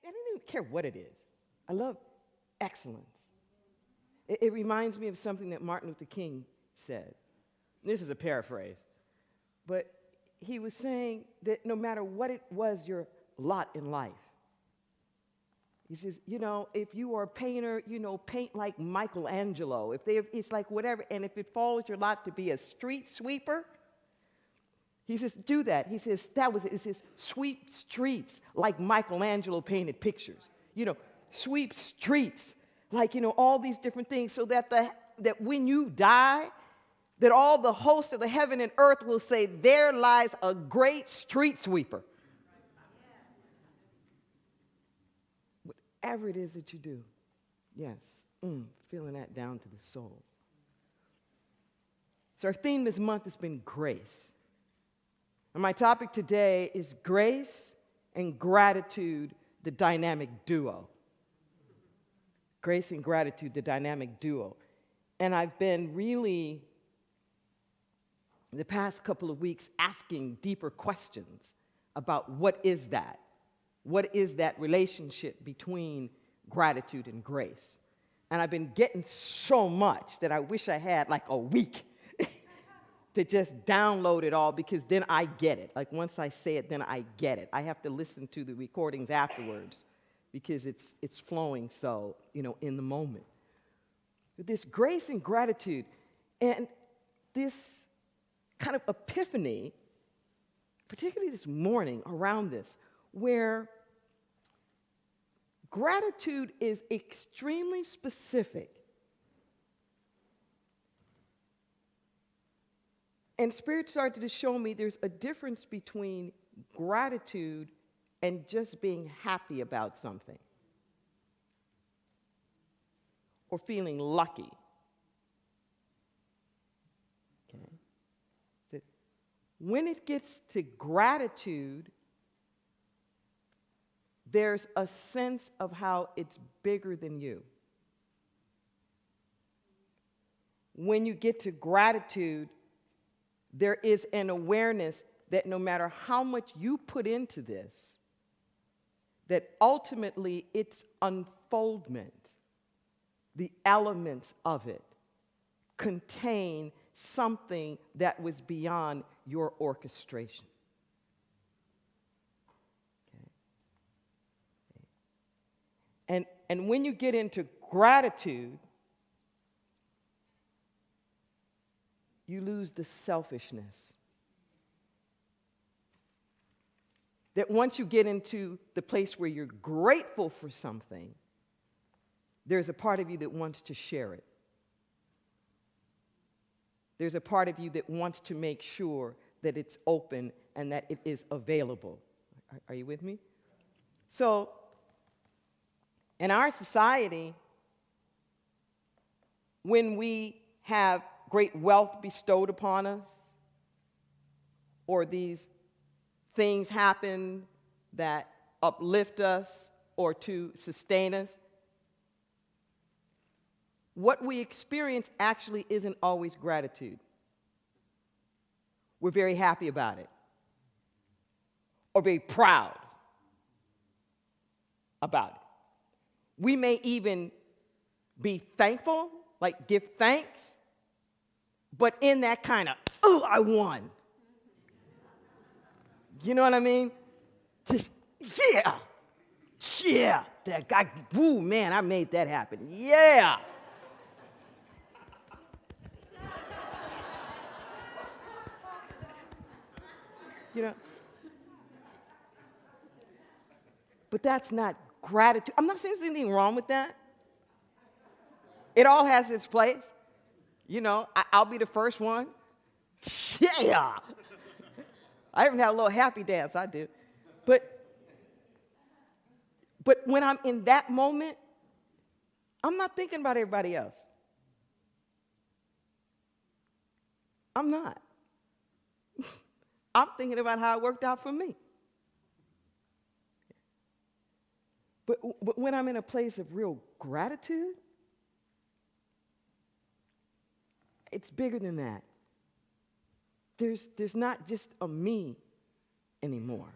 I don't even care what it is. I love excellence. It reminds me of something that Martin Luther King said. This is a paraphrase. But he was saying that no matter what it was your lot in life, he says, if you are a painter, paint like Michelangelo. It's like whatever. And if it falls your lot to be a street sweeper, he says, do that. He says, that was it. He says, sweep streets like Michelangelo painted pictures. Sweep streets like, all these different things so that that when you die, that all the host of the heaven and earth will say, there lies a great street sweeper. Whatever it is that you do, yes, feeling that down to the soul. So our theme this month has been grace. And my topic today is grace and gratitude, the dynamic duo. Grace and gratitude, the dynamic duo. And I've been really, the past couple of weeks, asking deeper questions about what is that? What is that relationship between gratitude and grace? And I've been getting so much that I wish I had like a week to just download it all, because then I get it. Like once I say it, then I get it. I have to listen to the recordings afterwards because it's flowing so, in the moment. But this grace and gratitude and this kind of epiphany, particularly this morning around this, where gratitude is extremely specific. And Spirit started to show me there's a difference between gratitude and just being happy about something or feeling lucky. Okay? That when it gets to gratitude, there's a sense of how it's bigger than you. When you get to gratitude, there is an awareness that no matter how much you put into this, that ultimately its unfoldment, the elements of it, contain something that was beyond your orchestration. Okay. And when you get into gratitude, you lose the selfishness. That once you get into the place where you're grateful for something, there's a part of you that wants to share it. There's a part of you that wants to make sure that it's open and that it is available. Are you with me? So, in our society, when we have great wealth bestowed upon us, or these things happen that uplift us or to sustain us, what we experience actually isn't always gratitude. We're very happy about it, or very proud about it. We may even be thankful, like give thanks, but in that kind of, oh, I won. You know what I mean? Just, yeah, that guy, woo, man, I made that happen. Yeah. But that's not gratitude. I'm not saying there's anything wrong with that. It all has its place. I'll be the first one. Yeah. I even have a little happy dance, I do. But when I'm in that moment, I'm not thinking about everybody else. I'm not. I'm thinking about how it worked out for me. But when I'm in a place of real gratitude, it's bigger than that. There's not just a me anymore.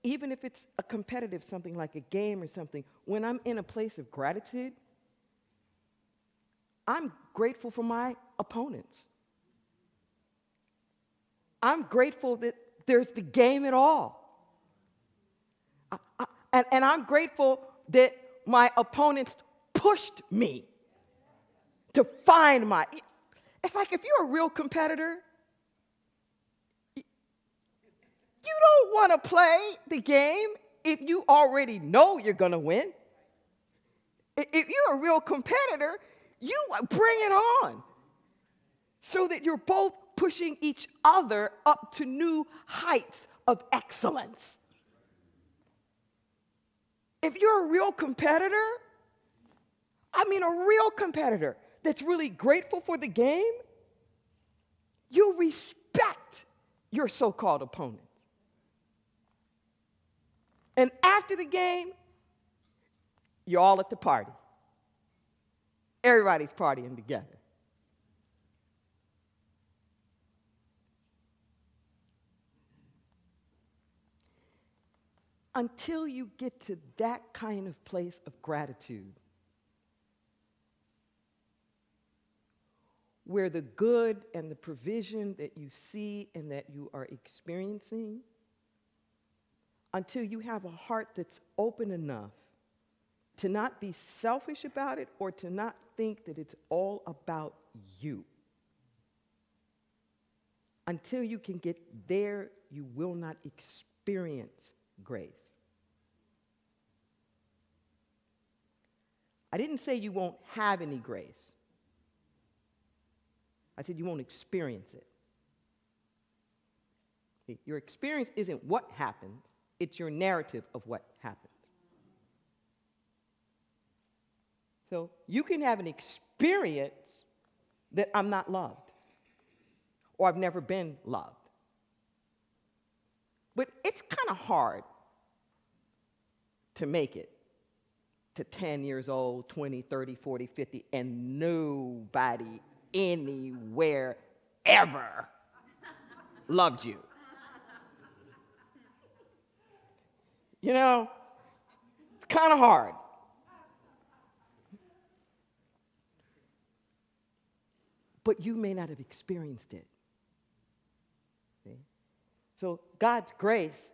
even if it's a competitive something like a game or something, when I'm in a place of gratitude, I'm grateful for my opponents. I'm grateful that there's the game at all. And I'm grateful that my opponents pushed me to find my... It's like if you're a real competitor, you don't want to play the game if you already know you're going to win. If you're a real competitor, you bring it on so that you're both pushing each other up to new heights of excellence. If you're a real competitor, a real competitor that's really grateful for the game, you respect your so-called opponents. And after the game, you're all at the party. Everybody's partying together. Until you get to that kind of place of gratitude, where the good and the provision that you see and that you are experiencing, until you have a heart that's open enough to not be selfish about it or to not think that it's all about you. Until you can get there, you will not experience grace. I didn't say you won't have any grace. I said you won't experience it. Your experience isn't what happens, it's your narrative of what happens. So you can have an experience that I'm not loved, or I've never been loved. But it's kind of hard to make it to 10 years old, 20, 30, 40, 50, and nobody anywhere ever loved you. You know, it's kind of hard. But you may not have experienced it. See? So God's grace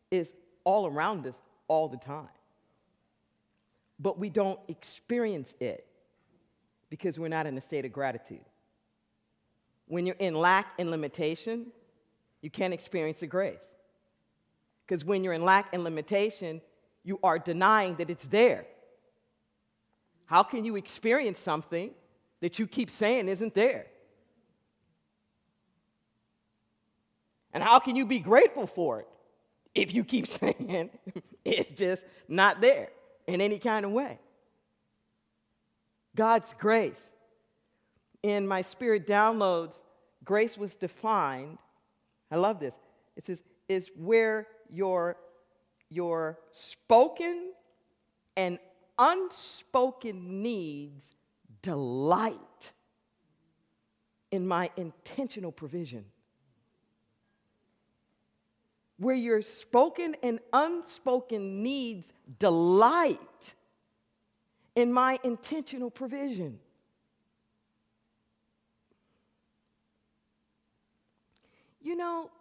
is all around us all the time. But we don't experience it because we're not in a state of gratitude. When you're in lack and limitation, you can't experience the grace. Because when you're in lack and limitation, you are denying that it's there. How can you experience something that you keep saying isn't there? And how can you be grateful for it if you keep saying it's just not there in any kind of way? God's grace. In my spirit downloads, grace was defined, I love this, it says, is where your spoken and unspoken needs delight in my intentional provision. Where your spoken and unspoken needs delight in my intentional provision. You know,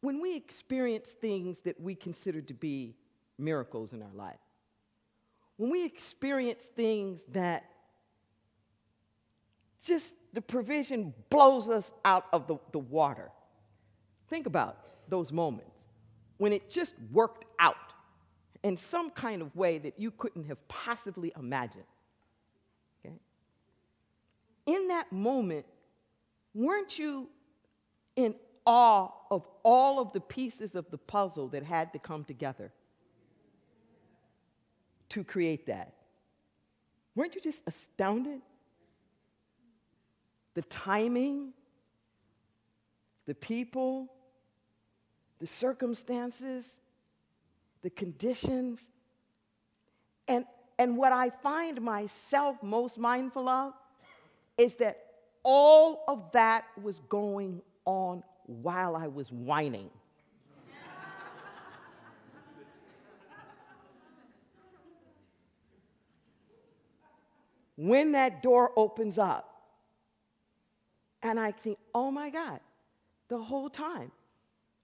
when we experience things that we consider to be miracles in our life, when we experience things that just the provision blows us out of the water, think about those moments when it just worked out in some kind of way that you couldn't have possibly imagined. Okay? In that moment, weren't you in awe of all of the pieces of the puzzle that had to come together to create that? Weren't you just astounded? The timing, the people, the circumstances, the conditions. And what I find myself most mindful of is that all of that was going on while I was whining. when that door opens up, and I think, oh my God, the whole time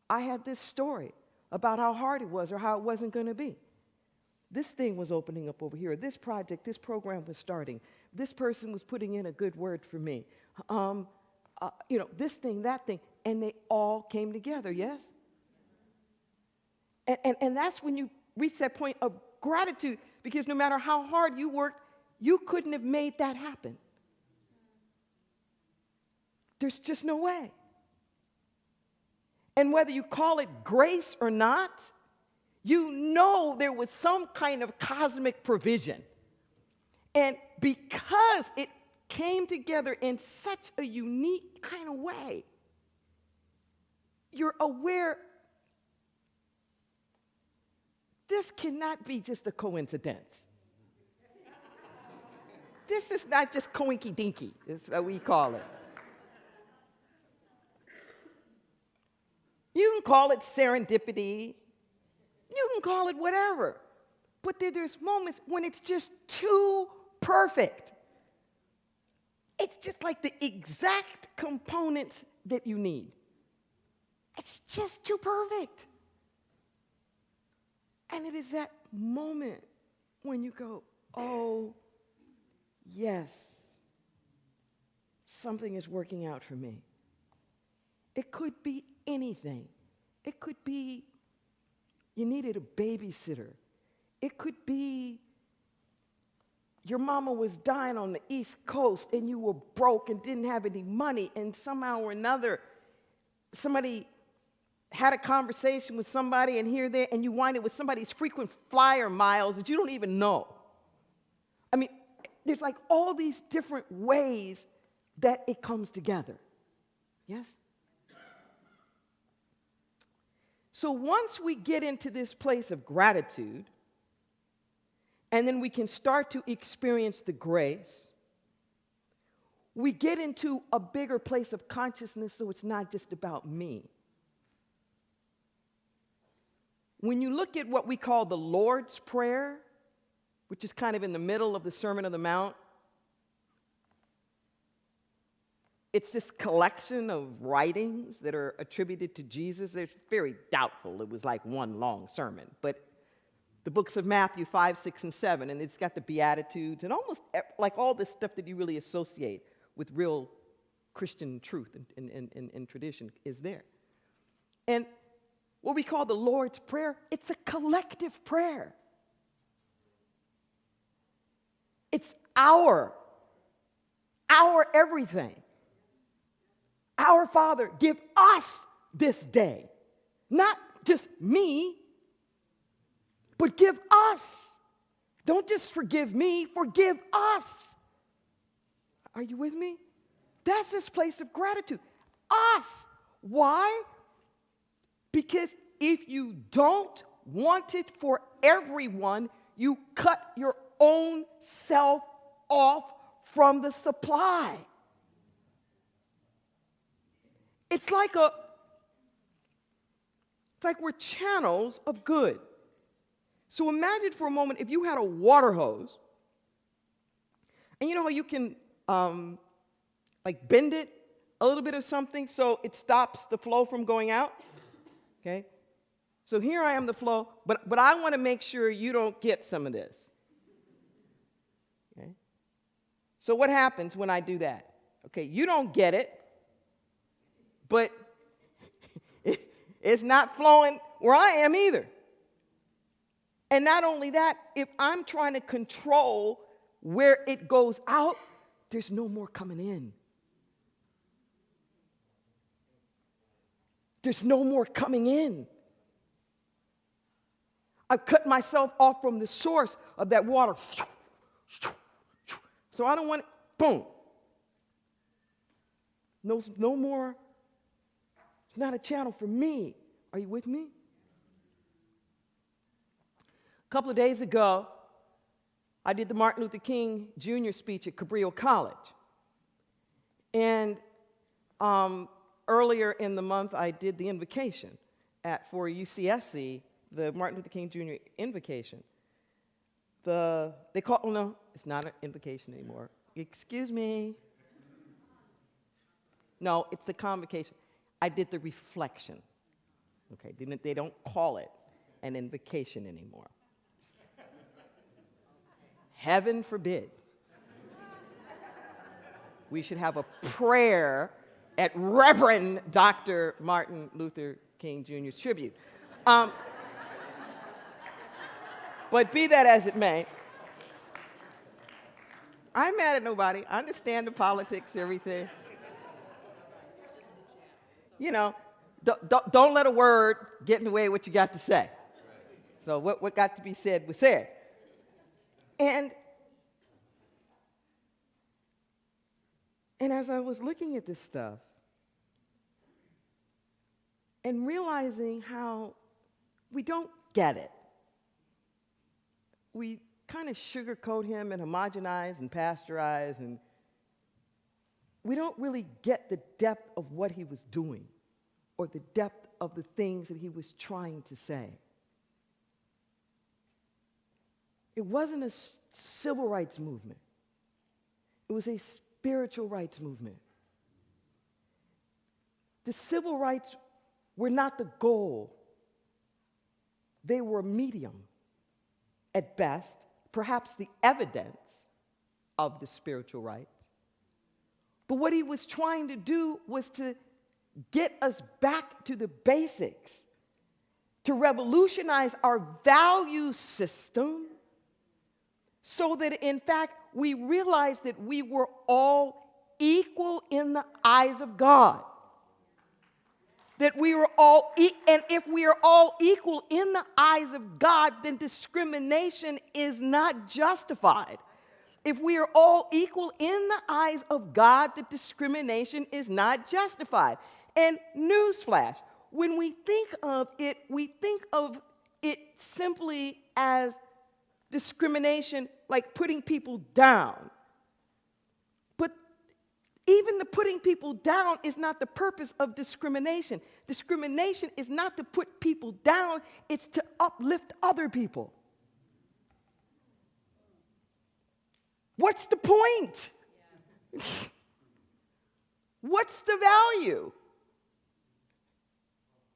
I had this story about how hard it was or how it wasn't going to be. This thing was opening up over here. This project, this program was starting. This person was putting in a good word for me. This thing, that thing. And they all came together, yes? And that's when you reach that point of gratitude, because no matter how hard you worked, you couldn't have made that happen. There's just no way. And whether you call it grace or not, you know there was some kind of cosmic provision. And because it came together in such a unique kind of way, you're aware this cannot be just a coincidence. This is not just coinky dinky, is what we call it. You can call it serendipity. You can call it whatever. But there's moments when it's just too perfect. It's just like the exact components that you need. It's just too perfect. And it is that moment when you go, oh, yes, something is working out for me. It could be anything. It could be you needed a babysitter. It could be your mama was dying on the East Coast and you were broke and didn't have any money, and somehow or another somebody had a conversation with somebody and here, there, and you winded with somebody's frequent flyer miles that you don't even know. I mean, there's like all these different ways that it comes together. Yes? So once we get into this place of gratitude, and then we can start to experience the grace, we get into a bigger place of consciousness, so it's not just about me. When you look at what we call the Lord's Prayer, which is kind of in the middle of the Sermon on the Mount, it's this collection of writings that are attributed to Jesus. It's very doubtful it was like one long sermon, but the books of Matthew 5, 6, and 7, and it's got the Beatitudes and almost like all this stuff that you really associate with real Christian truth and tradition is there. And what we call the Lord's Prayer, it's a collective prayer. It's our everything. Our Father, give us this day, not just me, but give us. Don't just forgive me, forgive us. Are you with me? That's this place of gratitude. Us. Why? Because if you don't want it for everyone, you cut your own self off from the supply. It's like we're channels of good. So imagine for a moment if you had a water hose, and you know how you can bend it a little bit of something so it stops the flow from going out? Okay? So here I am, the flow, but I want to make sure you don't get some of this. Okay? So what happens when I do that? Okay, you don't get it, but it's not flowing where I am either. And not only that, if I'm trying to control where it goes out, there's no more coming in. There's no more coming in. I've cut myself off from the source of that water. So I don't want it, boom. No more. It's not a channel for me. Are you with me? A couple of days ago, I did the Martin Luther King Jr. speech at Cabrillo College. And earlier in the month, I did the invocation for UCSC, the Martin Luther King Jr. invocation. they call, oh no, it's not an invocation anymore. Excuse me. No, it's the convocation. I did the reflection. Okay, they don't call it an invocation anymore. Heaven forbid. We should have a prayer at Reverend Dr. Martin Luther King Jr.'s tribute. But be that as it may, I'm mad at nobody. I understand the politics, everything. You know, don't let a word get in the way of what you got to say. So what got to be said was said. And as I was looking at this stuff and realizing how we don't get it, we kind of sugarcoat him and homogenize and pasteurize, and we don't really get the depth of what he was doing or the depth of the things that he was trying to say. It wasn't a civil rights movement. It was a spiritual rights movement. The civil rights were not the goal. They were a medium, at best, perhaps the evidence of the spiritual rights. But what he was trying to do was to get us back to the basics, to revolutionize our value system so that, in fact, we realized that we were all equal in the eyes of God. That we were all, and if we are all equal in the eyes of God, then discrimination is not justified. If we are all equal in the eyes of God, the discrimination is not justified. And newsflash, when we think of it simply as discrimination, like putting people down. But even the putting people down is not the purpose of discrimination. Discrimination is not to put people down, it's to uplift other people. What's the point? Yeah. What's the value?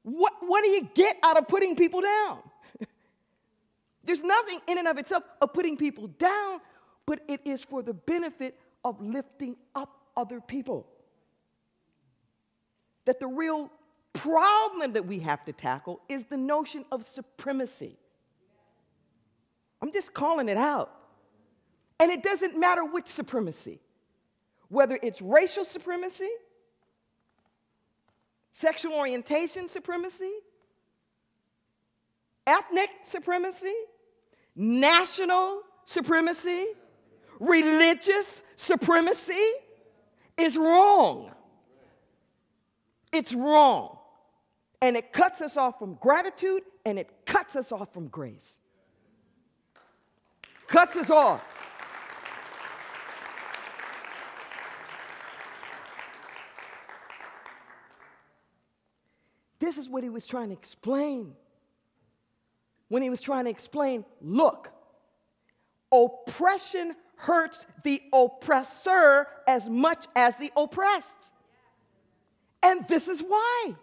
What do you get out of putting people down? There's nothing in and of itself of putting people down, but it is for the benefit of lifting up other people. That the real problem that we have to tackle is the notion of supremacy. I'm just calling it out. And it doesn't matter which supremacy, whether it's racial supremacy, sexual orientation supremacy, ethnic supremacy, national supremacy, religious supremacy is wrong. It's wrong. And it cuts us off from gratitude, and it cuts us off from grace. Cuts us off. This is what he was trying to explain. When he was trying to explain, look, oppression hurts the oppressor as much as the oppressed. And this is why.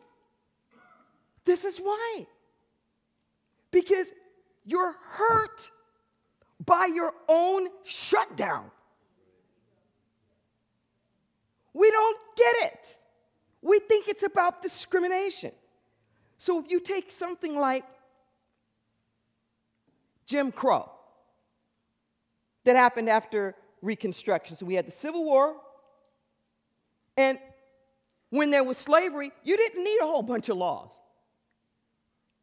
This is why. Because you're hurt by your own shutdown. We don't get it. We think it's about discrimination. So if you take something like Jim Crow that happened after Reconstruction. So we had the Civil War, and when there was slavery, you didn't need a whole bunch of laws.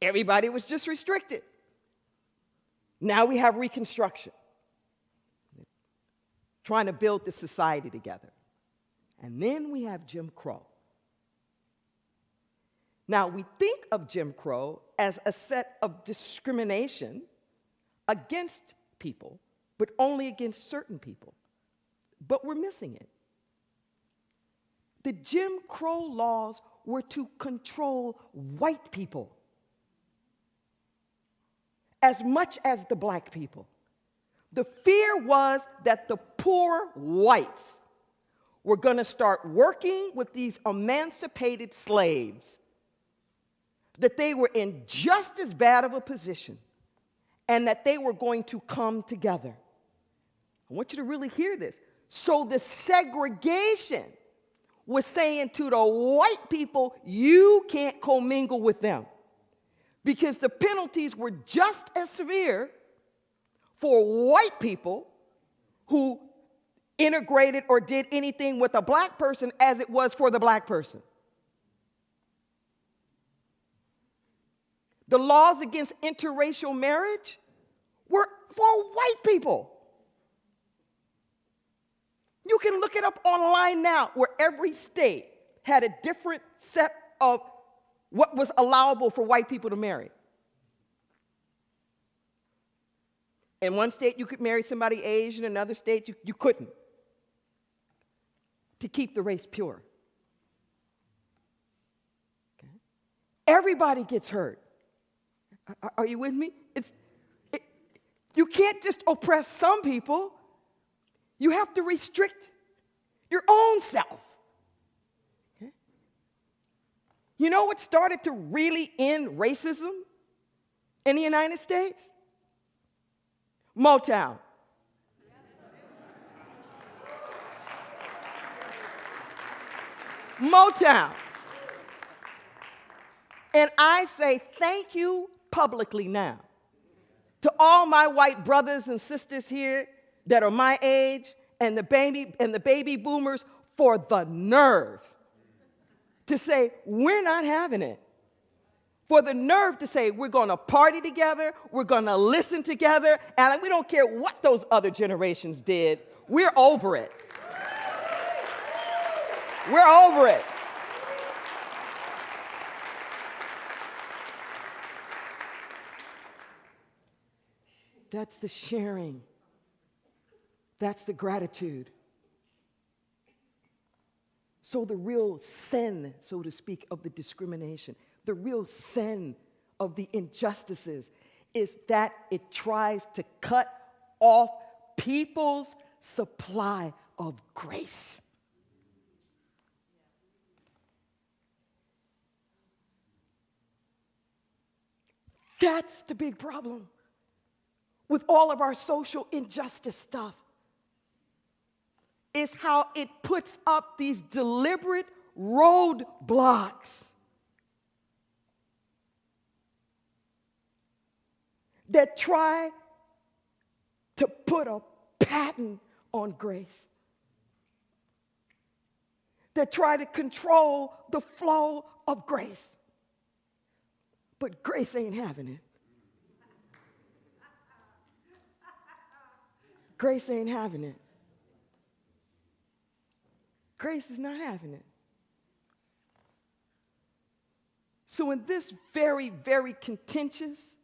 Everybody was just restricted. Now we have Reconstruction, trying to build the society together. And then we have Jim Crow. Now, we think of Jim Crow as a set of discrimination against people, but only against certain people. But we're missing it. The Jim Crow laws were to control white people as much as the black people. The fear was that the poor whites were going to start working with these emancipated slaves, that they were in just as bad of a position, and that they were going to come together. I want you to really hear this. So the segregation was saying to the white people, you can't commingle with them, because the penalties were just as severe for white people who integrated or did anything with a black person as it was for the black person. The laws against interracial marriage were for white people. You can look it up online now, where every state had a different set of what was allowable for white people to marry. In one state, you could marry somebody Asian. In another state, you couldn't, to keep the race pure. Okay? Everybody gets hurt. Are you with me? You can't just oppress some people. You have to restrict your own self. Okay? You know what started to really end racism in the United States? Motown. Motown. And I say thank you publicly now to all my white brothers and sisters here that are my age and the baby boomers for the nerve to say, we're not having it. For the nerve to say, we're going to party together, we're going to listen together, and we don't care what those other generations did. We're over it. We're over it. That's the sharing. That's the gratitude. So the real sin, so to speak, of the discrimination, the real sin of the injustices is that it tries to cut off people's supply of grace. That's the big problem with all of our social injustice stuff, is how it puts up these deliberate roadblocks that try to put a patent on grace, that try to control the flow of grace. But grace ain't having it. Grace ain't having it. Grace is not having it. So in this very, very contentious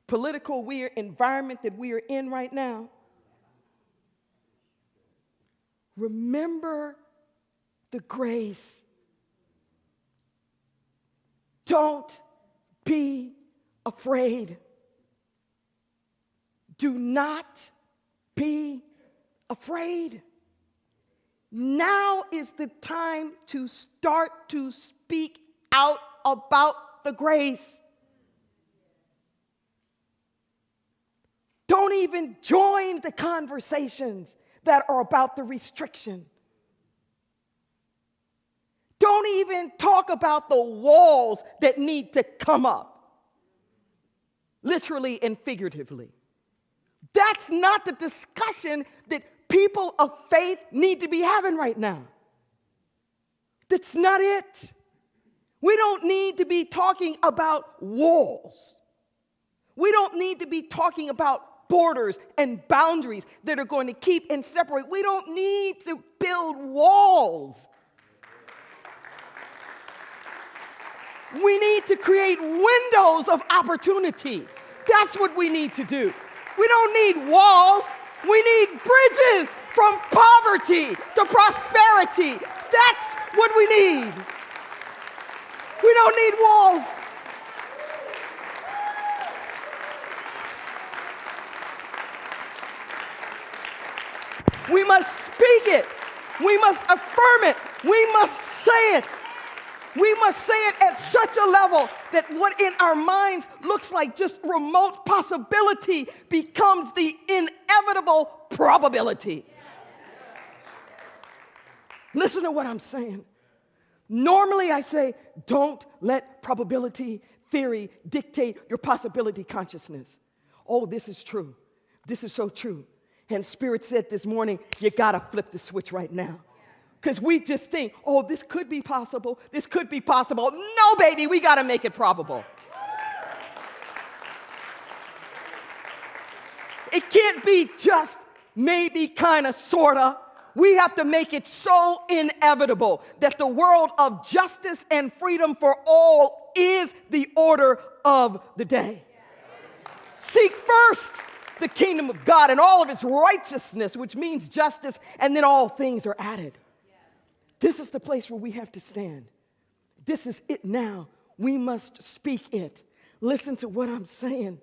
political environment that we are in right now, remember the grace. Don't be afraid. Do not be afraid. Now is the time to start to speak out about the grace. Don't even join the conversations that are about the restriction. Don't even talk about the walls that need to come up, literally and figuratively. That's not the discussion that people of faith need to be having right now. That's not it. We don't need to be talking about walls. We don't need to be talking about borders and boundaries that are going to keep and separate. We don't need to build walls. We need to create windows of opportunity. That's what we need to do. We don't need walls. We need bridges from poverty to prosperity. That's what we need. We don't need walls. We must speak it. We must affirm it. We must say it. We must say it at such a level that what in our minds looks like just remote possibility becomes the inevitable probability. Listen to what I'm saying. Normally I say, don't let probability theory dictate your possibility consciousness. Oh, this is true. This is so true. And Spirit said this morning, you gotta flip the switch right now. Because we just think, oh, this could be possible. This could be possible. No, baby, we gotta make it probable. It can't be just maybe, kind of, sort of. We have to make it so inevitable that the world of justice and freedom for all is the order of the day. Seek first the kingdom of God and all of its righteousness, which means justice, and then all things are added. This is the place where we have to stand. This is it now. We must speak it. Listen to what I'm saying.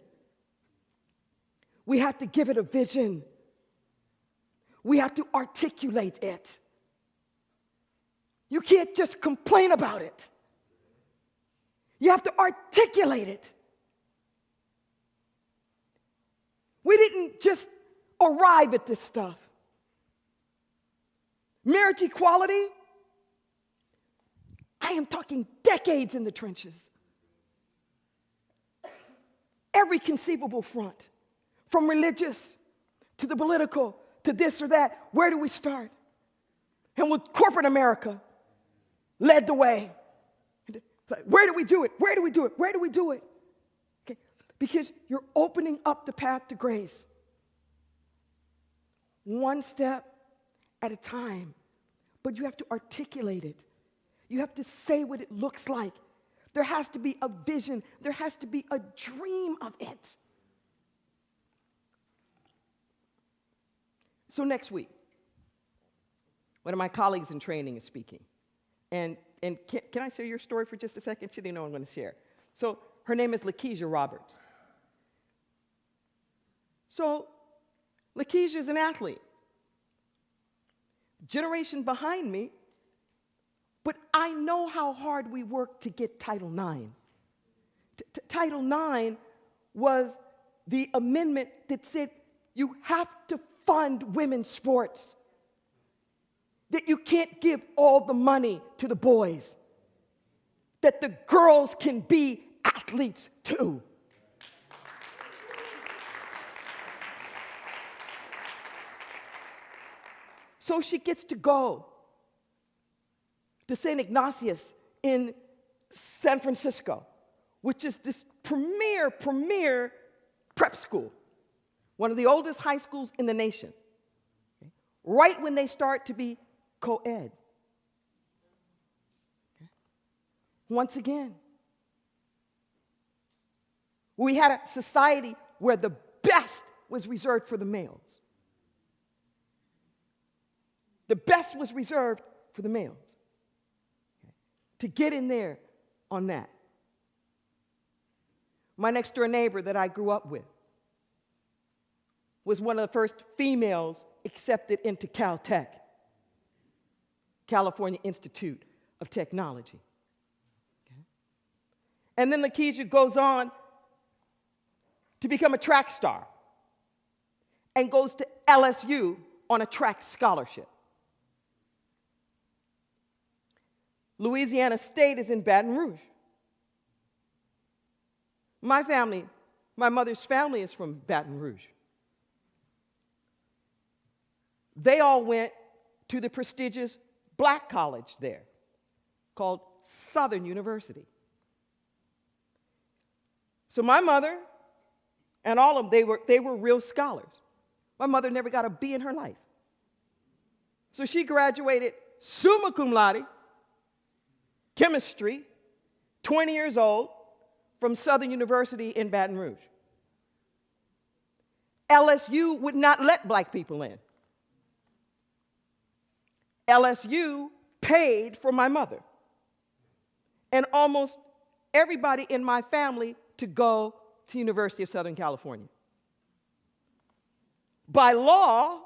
We have to give it a vision. We have to articulate it. You can't just complain about it. You have to articulate it. We didn't just arrive at this stuff. Marriage equality, I am talking decades in the trenches. Every conceivable front, from religious to the political to this or that, where do we start? And with corporate America led the way. Where do we do it? Where do we do it? Where do we do it? Okay. Because you're opening up the path to grace. One step at a time. But you have to articulate it. You have to say what it looks like. There has to be a vision. There has to be a dream of it. So next week, one of my colleagues in training is speaking. And can I share your story for just a second? She didn't know I'm going to share. So her name is Lakeisha Roberts. So Lakeisha is an athlete. Generation behind me, but I know how hard we worked to get Title IX. Title IX was the amendment that said you have to fund women's sports, that you can't give all the money to the boys, that the girls can be athletes too. So she gets to go to St. Ignatius in San Francisco, which is this premier prep school, one of the oldest high schools in the nation, okay? Right when they start to be co-ed. Okay? Once again, we had a society where the best was reserved for the males. The best was reserved for the males. Okay? To get in there on that. My next door neighbor that I grew up with was one of the first females accepted into Caltech, California Institute of Technology. Okay? And then Lakeisha goes on to become a track star and goes to LSU on a track scholarship. Louisiana State is in Baton Rouge. My family, my mother's family is from Baton Rouge. They all went to the prestigious black college there called Southern University. So my mother and all of them, they were real scholars. My mother never got a B in her life. So she graduated summa cum laude, chemistry, 20 years old, from Southern University in Baton Rouge. LSU would not let black people in. LSU paid for my mother and almost everybody in my family to go to University of Southern California. By law,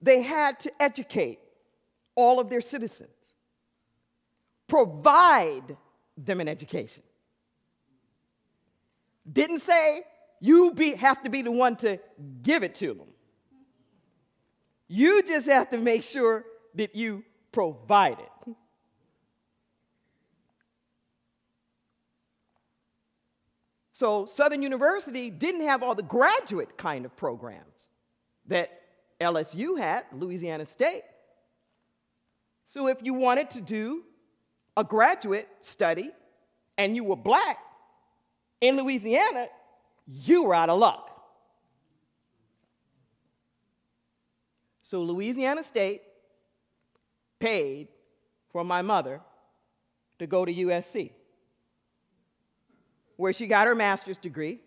they had to educate all of their citizens, provide them an education. Didn't say you have to be the one to give it to them. You just have to make sure that you provide it. So Southern University didn't have all the graduate kind of programs that LSU had, Louisiana State. So if you wanted to do a graduate study and you were black in Louisiana, you were out of luck. So Louisiana State paid for my mother to go to USC, where she got her master's degree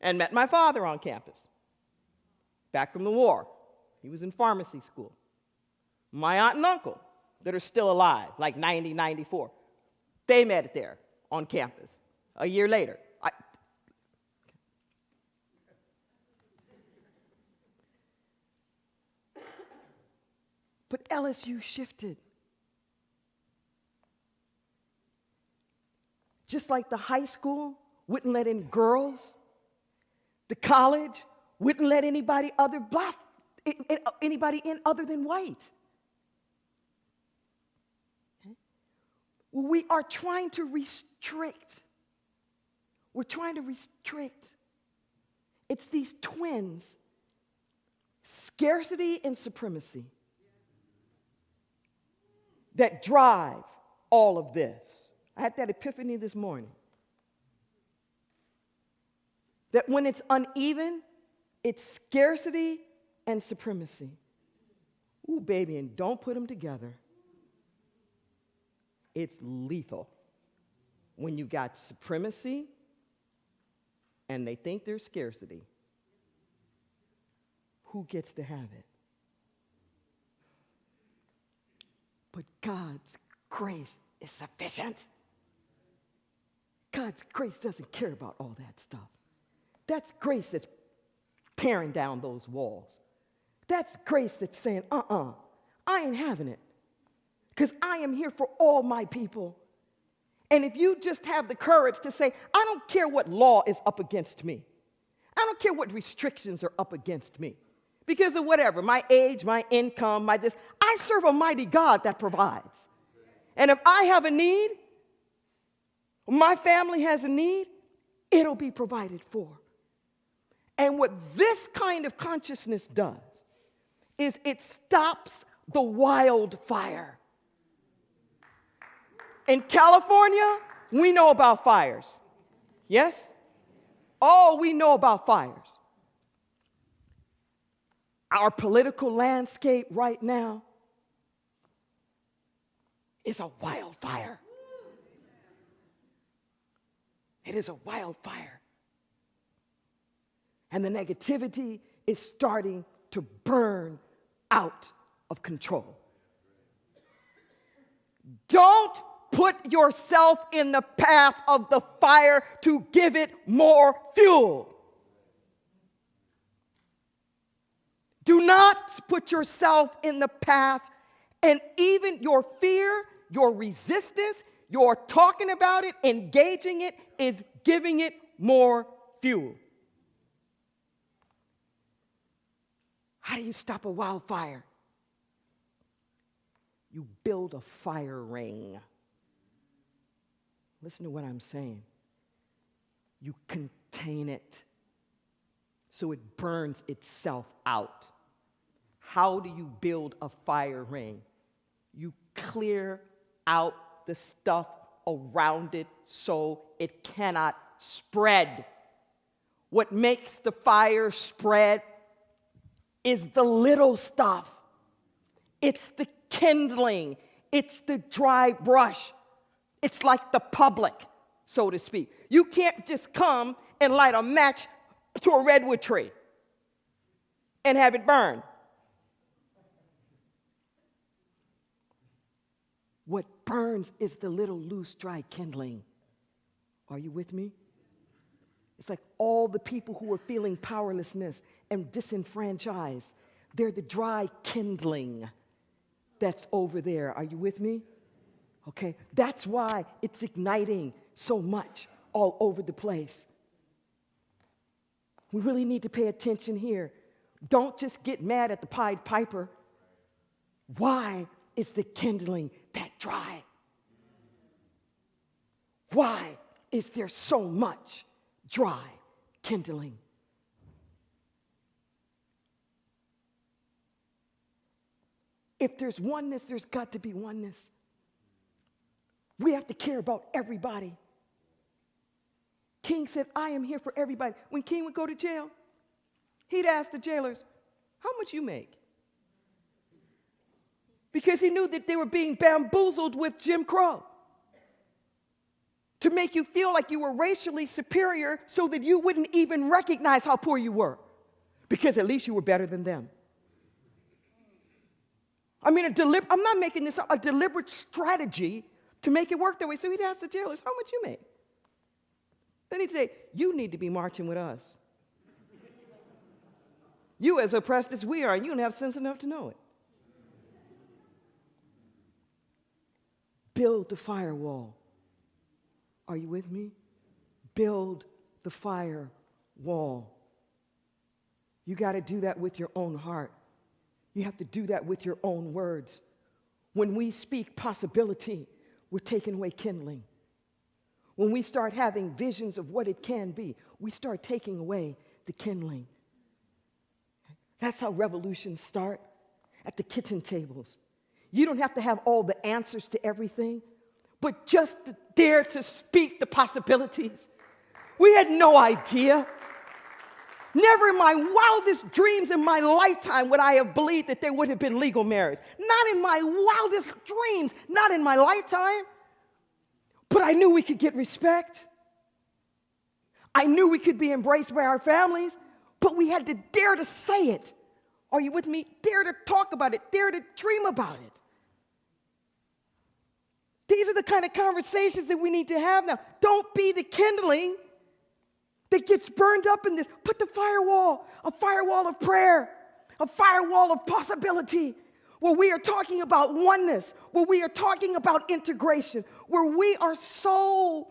and met my father on campus, back from the war. He was in pharmacy school. My aunt and uncle, that are still alive, like 90, 94, they met it there on campus a year later. But LSU shifted. Just like the high school wouldn't let in girls, the college wouldn't let anybody in other than white. Okay? Well, we are trying to restrict. We're trying to restrict. It's these twins, scarcity and supremacy, that drive all of this. I had that epiphany this morning. That when it's uneven, it's scarcity and supremacy. Ooh, baby, and don't put them together. It's lethal. When you got supremacy and they think there's scarcity, who gets to have it? But God's grace is sufficient. God's grace doesn't care about all that stuff. That's grace that's tearing down those walls. That's grace that's saying, I ain't having it. Because I am here for all my people. And if you just have the courage to say, I don't care what law is up against me. I don't care what restrictions are up against me. Because of whatever, my age, my income, my this, I serve a mighty God that provides. And if I have a need, my family has a need, it'll be provided for. And what this kind of consciousness does is it stops the wildfire. In California, we know about fires. Yes? Oh, we know about fires. Our political landscape right now is a wildfire. It is a wildfire. And the negativity is starting to burn out of control. Don't put yourself in the path of the fire to give it more fuel. Do not put yourself in the path, and even your fear, your resistance, your talking about it, engaging it, is giving it more fuel. How do you stop a wildfire? You build a fire ring. Listen to what I'm saying. You contain it so it burns itself out. How do you build a fire ring? You clear out the stuff around it so it cannot spread. What makes the fire spread is the little stuff. It's the kindling. It's the dry brush. It's like the public, so to speak. You can't just come and light a match to a redwood tree and have it burn. What burns is the little loose, dry kindling. Are you with me? It's like all the people who are feeling powerlessness and disenfranchised. They're the dry kindling that's over there. Are you with me? Okay, that's why it's igniting so much all over the place. We really need to pay attention here. Don't just get mad at the Pied Piper. Why is the kindling that dry? Why is there so much dry kindling? If there's oneness, there's got to be oneness. We have to care about everybody. King said, I am here for everybody. When King would go to jail, he'd ask the jailers, how much you make? Because he knew that they were being bamboozled with Jim Crow to make you feel like you were racially superior so that you wouldn't even recognize how poor you were, because at least you were better than them. I mean, I'm not making this up, a deliberate strategy to make it work that way. So he'd ask the jailers, how much you make? Then he'd say, you need to be marching with us. You as oppressed as we are, and you don't have sense enough to know it. Build the firewall. Are you with me? Build the firewall. You got to do that with your own heart. You have to do that with your own words. When we speak possibility, we're taking away kindling. When we start having visions of what it can be, we start taking away the kindling. That's how revolutions start, at the kitchen tables. You don't have to have all the answers to everything, but just to dare to speak the possibilities. We had no idea. Never in my wildest dreams in my lifetime would I have believed that there would have been legal marriage. Not in my wildest dreams, not in my lifetime. But I knew we could get respect. I knew we could be embraced by our families, but we had to dare to say it. Are you with me? Dare to talk about it. Dare to dream about it. These are the kind of conversations that we need to have now. Don't be the kindling that gets burned up in this. Put the firewall, a firewall of prayer, a firewall of possibility, where we are talking about oneness, where we are talking about integration, where we are so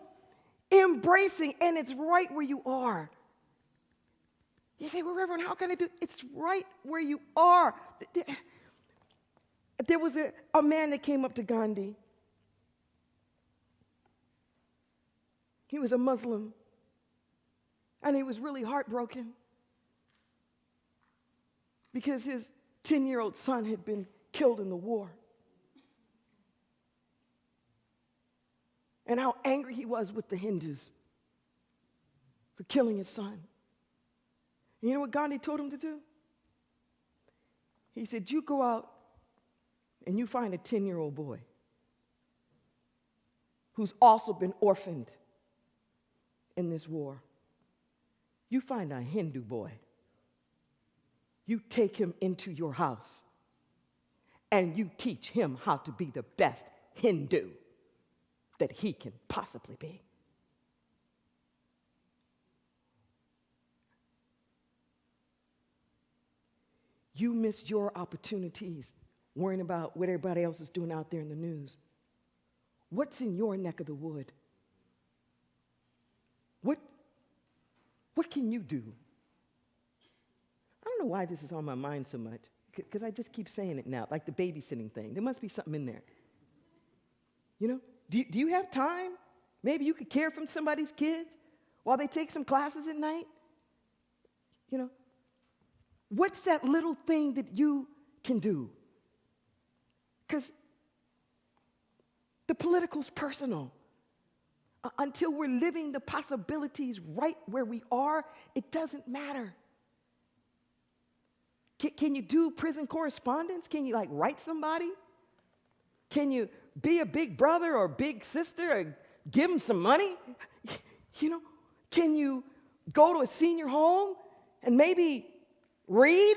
embracing, and it's right where you are. You say, well, Reverend, how can I do it? It's right where you are. There was a man that came up to Gandhi. He was a Muslim, and he was really heartbroken because his 10-year-old son had been killed in the war. And how angry he was with the Hindus for killing his son. And you know what Gandhi told him to do? He said, you go out and you find a 10-year-old boy who's also been orphaned in this war. You find a Hindu boy. You take him into your house and you teach him how to be the best Hindu that he can possibly be. You miss your opportunities worrying about what everybody else is doing out there in the news. What's in your neck of the wood? What can you do? I don't know why this is on my mind so much, because I just keep saying it now, like the babysitting thing. There must be something in there. You know, do you have time? Maybe you could care for somebody's kids while they take some classes at night. You know, what's that little thing that you can do? Because the political's personal. Until we're living the possibilities right where we are, it doesn't matter. Can you do prison correspondence? Can you write somebody? Can you be a big brother or big sister or give them some money? You know, can you go to a senior home and maybe read?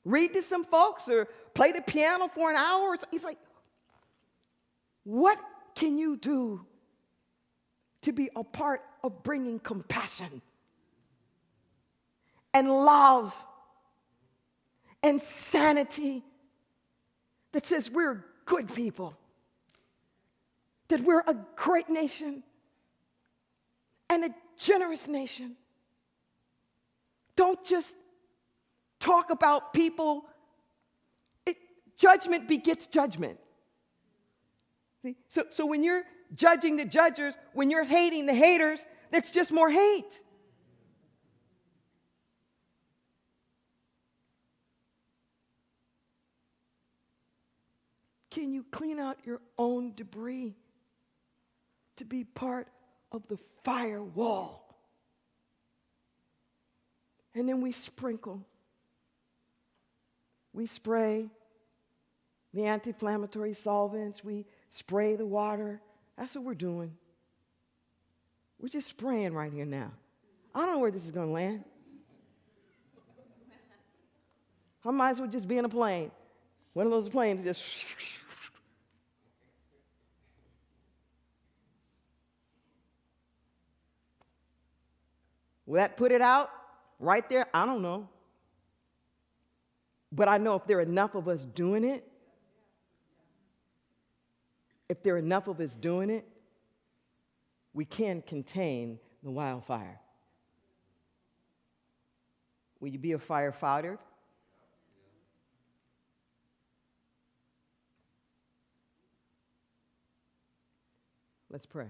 Read to some folks or play the piano for an hour? It's like, what can you do to be a part of bringing compassion and love and sanity that says we're good people, that we're a great nation and a generous nation. Don't just talk about people. Judgment begets judgment. See? So when you're judging the judgers, when you're hating the haters, that's just more hate. Can you clean out your own debris to be part of the firewall? And then we sprinkle. We spray the anti-inflammatory solvents. We spray the water. That's what we're doing. We're just spraying right here now. I don't know where this is going to land. I might as well just be in a plane. One of those planes just... Will that put it out right there? I don't know. But I know if there are enough of us doing it, we can contain the wildfire. Will you be a firefighter? Let's pray.